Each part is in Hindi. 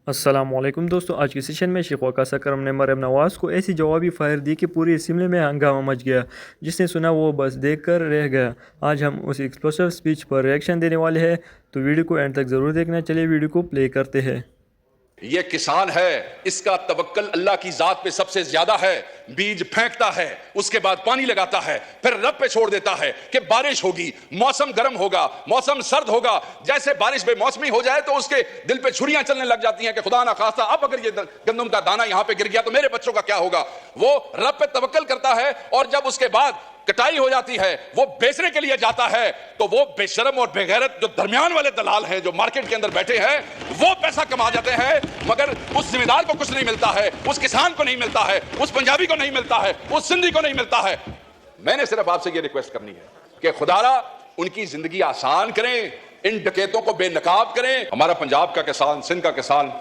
अस्सलामुअलैकुम दोस्तों, आज के सेशन में शेख वकास अकरम ने मरियम नवाज़ को ऐसी जवाबी फायर दी कि पूरी असम्बली में हंगामा मच गया। जिसने सुना वो बस देखकर रह गया। आज हम उस एक्सप्लोसिव स्पीच पर रिएक्शन देने वाले हैं, तो वीडियो को एंड तक ज़रूर देखना। चलिए वीडियो को प्ले करते हैं। ये किसान है, इसका तवक्कल अल्लाह की जात पे सबसे ज्यादा है। बीज फेंकता है, उसके बाद पानी लगाता है, फिर रब पे छोड़ देता है कि बारिश होगी, मौसम गर्म होगा, मौसम सर्द होगा। जैसे बारिश बेमौसमी हो जाए तो उसके दिल पे छुरियां चलने लग जाती हैं कि खुदा ना खास्ता अब अगर ये गंदम का दाना यहां पे गिर गया तो मेरे बच्चों का क्या होगा। वो रब पे तवक्कल करता है और जब उसके बाद कटाई हो जाती है, वो बेचने के लिए जाता है, तो वो बेशरम और बेगैरत जो दरमियान वाले दलाल हैं, जो मार्केट के अंदर बैठे हैं, वो पैसा कमा जाते हैं, मगर उस जिम्मेदार को कुछ नहीं मिलता है, उस किसान को नहीं मिलता है, उस पंजाबी को नहीं मिलता है, उस सिंधी को नहीं मिलता है। मैंने सिर्फ आपसे ये रिक्वेस्ट करनी है कि खुदारा उनकी जिंदगी आसान करें, इन डकैतों को बेनकाब करें। हमारा पंजाब का किसान, सिंध का किसान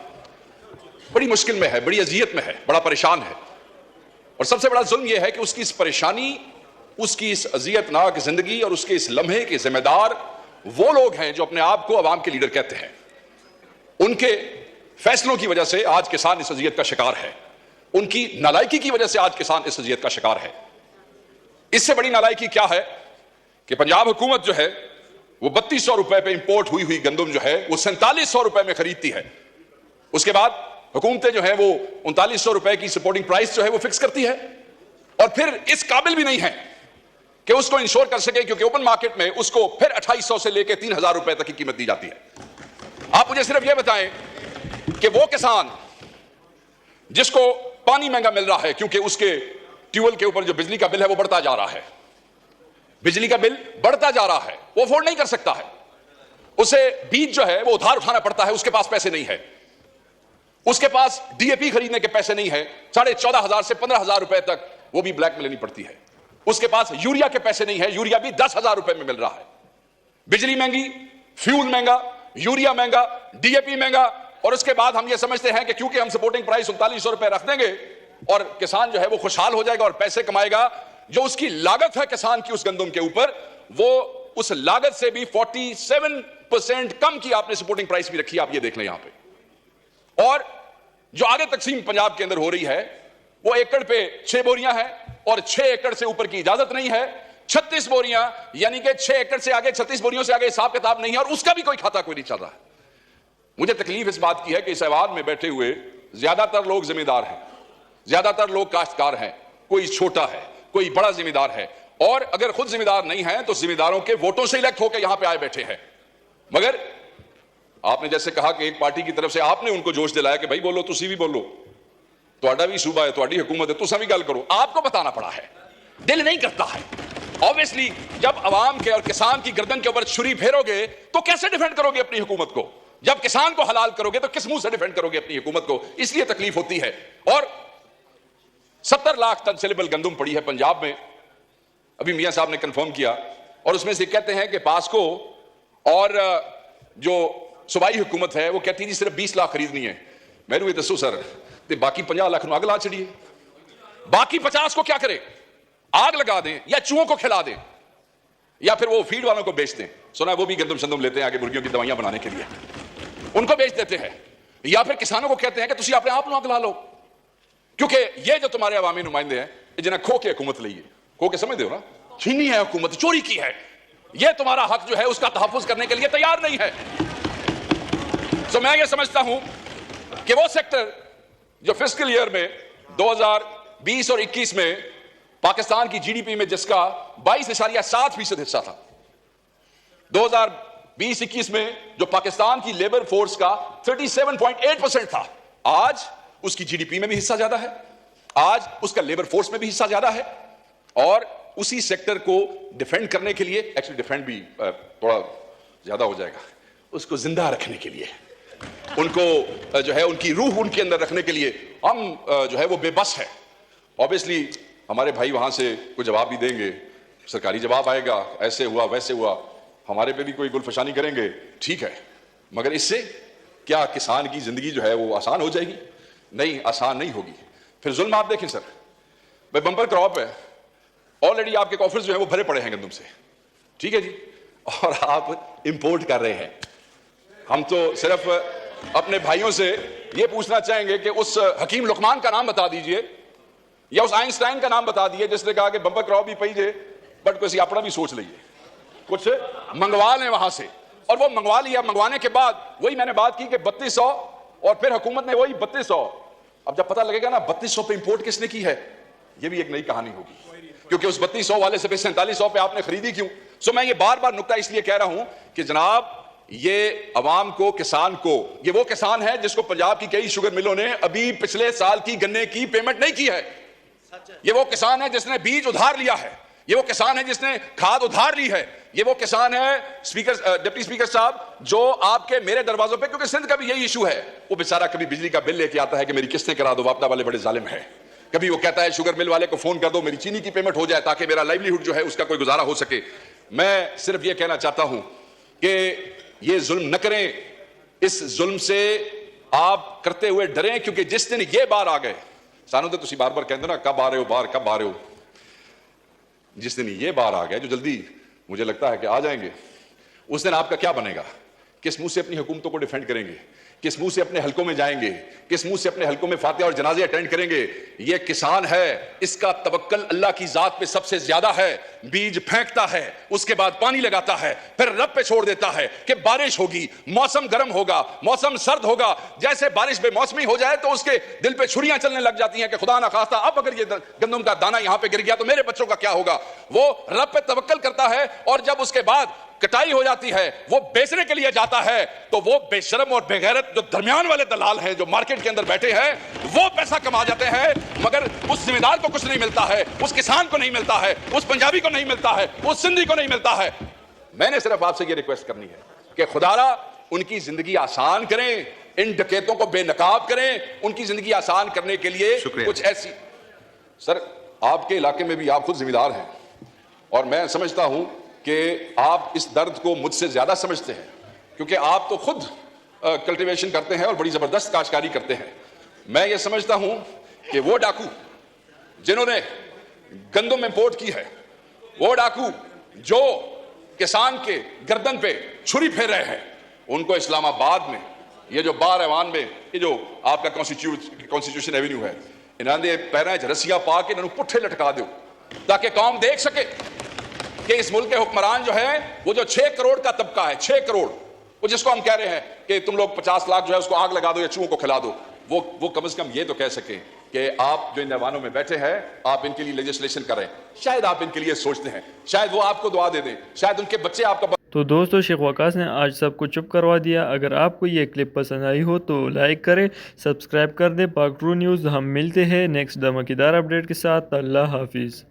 बड़ी मुश्किल में है, बड़ी अजियत में है, बड़ा परेशान है। और सबसे बड़ा जुल्म यह है कि उसकी इस परेशानी, उसकी इस अजियतनाक जिंदगी और उसके इस लम्हे के जिम्मेदार वो लोग हैं जो अपने आप को अवाम के लीडर कहते हैं। उनके फैसलों की वजह से आज किसान इस अजियत का शिकार है। उनकी नालायकी की वजह से आज किसान इस अजियत का शिकार है। इससे बड़ी नालायकी क्या है कि पंजाब हुकूमत जो है वो 3200 रुपए पे इंपोर्ट हुई हुई गंदम जो है वो 4700 रुपए में खरीदती है। उसके बाद हुकूमतें जो है वो 3900 रुपए की सपोर्टिंग प्राइस जो है वो फिक्स करती है, और फिर इस काबिल भी नहीं है कि उसको इंश्योर कर सके, क्योंकि ओपन मार्केट में उसको फिर 2800 से लेकर 3000 रुपए तक की कीमत दी जाती है। आप मुझे सिर्फ यह बताएं कि वो किसान जिसको पानी महंगा मिल रहा है क्योंकि उसके ट्यूबवेल के ऊपर जो बिजली का बिल है वो बढ़ता जा रहा है, बिजली का बिल बढ़ता जा रहा है, वो अफोर्ड नहीं कर सकता है, उसे बीज जो है वो उधार उठाना पड़ता है, उसके पास पैसे नहीं है, उसके पास डीएपी खरीदने के पैसे नहीं है, 14,500 से 15,000 रुपए तक वो भी ब्लैक में लेनी पड़ती है, उसके पास यूरिया के पैसे नहीं है, यूरिया भी 10,000 रुपए में मिल रहा है। बिजली महंगी, फ्यूल महंगा, यूरिया महंगा, डीएपी महंगा, और उसके बाद हम ये समझते हैं कि क्योंकि हम सपोर्टिंग प्राइस 3900 रुपए रख देंगे और किसान जो है वो खुशहाल हो जाएगा और पैसे कमाएगा। जो उसकी लागत है किसान की उस गंदम के ऊपर, वो उस लागत से भी 47% कम की आपने सपोर्टिंग प्राइस भी रखी है। आप ये देख लें यहां पे। और जो आगे तकसीम पंजाब के अंदर हो रही है वो एकड़ पे 6 बोरियां हैं और 6 एकड़ से ऊपर की इजाजत नहीं है। 36 बोरियां, यानी कि 6 एकड़ से आगे, 36 बोरियों से आगे हिसाब किताब नहीं है, और उसका भी कोई खाता कोई नहीं चल रहा है। मुझे तकलीफ इस बात की है कि इस ऐवान में बैठे हुए ज्यादातर लोग जिम्मेदार हैं, ज्यादातर लोग काश्तकार हैं, कोई छोटा है, कोई बड़ा जिम्मेदार है, और अगर खुद जिम्मेदार नहीं है तो जिम्मेदारों के वोटों से इलेक्ट होकर यहां पे आए बैठे हैं। मगर आपने जैसे कहा कि एक पार्टी की तरफ से आपने उनको जोश दिलाया कि भाई बोलो, तुसी भी बोलो, ਤੁਹਾਡਾ भी सूबा है, ਤੁਹਾਡੀ हुकूमत है, तुसा भी गल करो। आपको बताना पड़ा है, दिल नहीं करता है। ऑब्वियसली जब अवाम के और किसान की गर्दन के ऊपर छुरी फेरोगे तो कैसे डिफेंड करोगे अपनी हुकूमत को? जब किसान को हलाल करोगे तो किस मुंह से डिफेंड करोगे अपनी हुकूमत को? इसलिए तकलीफ होती है। और 70 लाख टन सेलेबल गंदम पड़ी है पंजाब में, अभी मियां साहब ने कंफर्म किया, और उसमें से कहते हैं कि पास्को और जो सूबाई हुकूमत है वो कहती है सिर्फ 20 लाख खरीदनी है। मैंने ये दसो सर, तो बाकी 50 लाख आग ला चढ़िए, बाकी 50 को क्या करें? आग लगा दें या चूहों को खिला दें या फिर वो फीड वालों को बेच दें। सुना वो भी गंदम शंदम लेते हैं आगे मुर्गियों की दवाइयां बनाने के लिए, उनको बेच देते हैं, या फिर किसानों को कहते हैं कि तुम अपने आप आग ला लो। क्योंकि ये जो तुम्हारे अवामी नुमाइंदे हैं, जिन्हें खो के हुकूमत ली है, खो के समझते हो ना, छीनी है हुकूमत, चोरी की है, ये तुम्हारा हक जो है उसका तहफ्फुज करने के लिए तैयार नहीं है। तो मैं ये समझता हूं कि वो सेक्टर जो फिस्कल ईयर में 2020 और 21 में पाकिस्तान की जीडीपी में जिसका 22.7% हिस्सा था, 2020-21 में जो पाकिस्तान की लेबर फोर्स का 37.8% था, आज उसकी जीडीपी में भी हिस्सा ज्यादा है, आज उसका लेबर फोर्स में भी हिस्सा ज्यादा है। और उसी सेक्टर को डिफेंड करने के लिए, एक्चुअली डिफेंड भी थोड़ा ज्यादा हो जाएगा, उसको जिंदा रखने के लिए, उनको जो है उनकी रूह उनके अंदर रखने के लिए हम जो है वो बेबस है। ऑब्वियसली हमारे भाई वहां से कोई जवाब भी देंगे, सरकारी जवाब आएगा, ऐसे हुआ वैसे हुआ, हमारे पे भी कोई गुलफशानी करेंगे, ठीक है, मगर इससे क्या किसान की जिंदगी जो है वो आसान हो जाएगी? नहीं, आसान नहीं होगी। फिर जुल्म आप देखें सर, भाई बम्पर क्रॉप है, ऑलरेडी आपके कॉफर्स जो है वो भरे पड़े हैं गंदम से, ठीक है जी, और आप इंपोर्ट कर रहे हैं। हम तो सिर्फ अपने भाइयों से ये पूछना चाहेंगे कि उस हकीम लुकमान का नाम बता दीजिए या उस आइंस्टाइन का नाम बता दीजिए जिसने कहा कि बंपर क्रॉप भी पीजिए बट किसी अपना भी सोच लीजिए, कुछ मंगवा लें वहां से। और वो मंगवा लिया, मंगवाने के बाद वही मैंने बात की कि 3200 और फिर हुकूमत ने वही 3200। अब जब पता लगेगा ना 3200 पे इंपोर्ट किसने की है, ये भी एक नई कहानी होगी, क्योंकि उस 3200 वाले से 4700 पे आपने खरीदी क्यों। सो मैं ये बार बार नुक्ता इसलिए कह रहा हूं कि जनाब ये अवाम को, किसान को, ये वो किसान है जिसको पंजाब की कई शुगर मिलों ने अभी पिछले साल की गन्ने की पेमेंट नहीं की है। ये वो किसान है जिसने बीज उधार लिया है, ये वो किसान है जिसने खाद उधार ली है, ये वो किसान है स्पीकर, डिप्टी स्पीकर साहब, जो आपके मेरे दरवाजों पे, क्योंकि सिंध का भी यही इशू है, वो बेचारा कभी बिजली का बिल लेके आता है कि मेरी किस्तें करा दो, वापदा वाले बड़े जालिम है। कभी वो कहता है शुगर मिल वाले को फोन कर दो मेरी चीनी की पेमेंट हो जाए ताकि मेरा लाइवलीहुड जो है उसका कोई गुजारा हो सके। मैं सिर्फ ये कहना चाहता हूं कि ये जुल्म न करें, इस जुल्म से आप करते हुए डरें, क्योंकि जिस दिन ये बार आ गए, सानू तो तुसी बार बार कहते ना कब आ रहे हो बाहर, कब आ रहे हो, जिस दिन ये बार आ गया, जो जल्दी मुझे लगता है कि आ जाएंगे, उस दिन आपका क्या बनेगा? किस मुंह से अपनी हुकूमतों को डिफेंड करेंगे? किस मुंह से अपने हलकों में जाएंगे? किस मुंह से अपने हलकों में फातिहा और जनाजे अटेंड करेंगे? ये किसान है, इसका तवक्कल अल्लाह की जात पे सबसे ज्यादा है। बीज फेंकता है, उसके बाद पानी लगाता है, फिर रब पे छोड़ देता है कि बारिश होगी, मौसम गर्म होगा, मौसम सर्द होगा। जैसे बारिश बेमौसमी हो जाए तो उसके दिल पे छुरियां चलने लग जाती हैं कि खुदा ना खास्ता अब अगर ये गंदम का दाना यहां पे गिर गया तो मेरे बच्चों का क्या होगा। वो रब पे तवक्कल करता है और जब उसके बाद कटाई हो जाती है, वो बेचने के लिए जाता है, तो वो बेशरम और बेगैरत जो दरमियान वाले दलाल हैं, जो मार्केट के अंदर बैठे हैं, वो पैसा कमा जाते हैं, मगर उस जिम्मेदार को कुछ नहीं मिलता है, उस किसान को नहीं मिलता है, उस पंजाबी को नहीं मिलता है, उस सिंधी को नहीं मिलता है। मैंने सिर्फ आपसे ये रिक्वेस्ट करनी है कि खुदारा उनकी जिंदगी आसान करें, इन डकैतों को बेनकाब करें, उनकी जिंदगी आसान करने के लिए कुछ ऐसी। सर आपके इलाके में भी आप खुद जिम्मेदार हैं और मैं समझता हूं कि आप इस दर्द को मुझसे ज्यादा समझते हैं, क्योंकि आप तो खुद कल्टीवेशन करते हैं और बड़ी जबरदस्त काश्तकारी करते हैं। मैं ये समझता हूं कि वो डाकू जिन्होंने गंदम इंपोर्ट की है, वो डाकू जो किसान के गर्दन पे छुरी फेर रहे हैं, उनको इस्लामाबाद में ये जो बार ऐवान में ये जो आपका कॉन्स्टिट्यूशन एवेन्यू है, इन्होंने पैरों च रस्सियां पा के इन्होंने पुट्ठे लटका दो ताकि कौम देख सके कि इस मुल्क के हुक्मरान जो है, वो जो 6 करोड़ का तबका है, 6 करोड़, वो जिसको हम कह रहे हैं कि तुम लोग 50 लाख जो है उसको आग लगा दो या चूहों को खिला दो, वो कम से कम ये तो कह सकें कि आप जो इन ऐवानों में बैठे हैं आप इनके लिए लेजिस्लेशन करें। शायद आप इनके लिए सोचते हैं, शायद वो आपको दुआ दे दें, शायद उनके बच्चे आपका। तो दोस्तों शेख वकास ने आज सबको चुप करवा दिया। अगर आपको ये क्लिप पसंद आई हो तो लाइक करें, सब्सक्राइब कर दें पाक ट्रू न्यूज़। हम मिलते हैं नेक्स्ट धमाकेदार अपडेट के साथ। अल्लाह हाफिज़।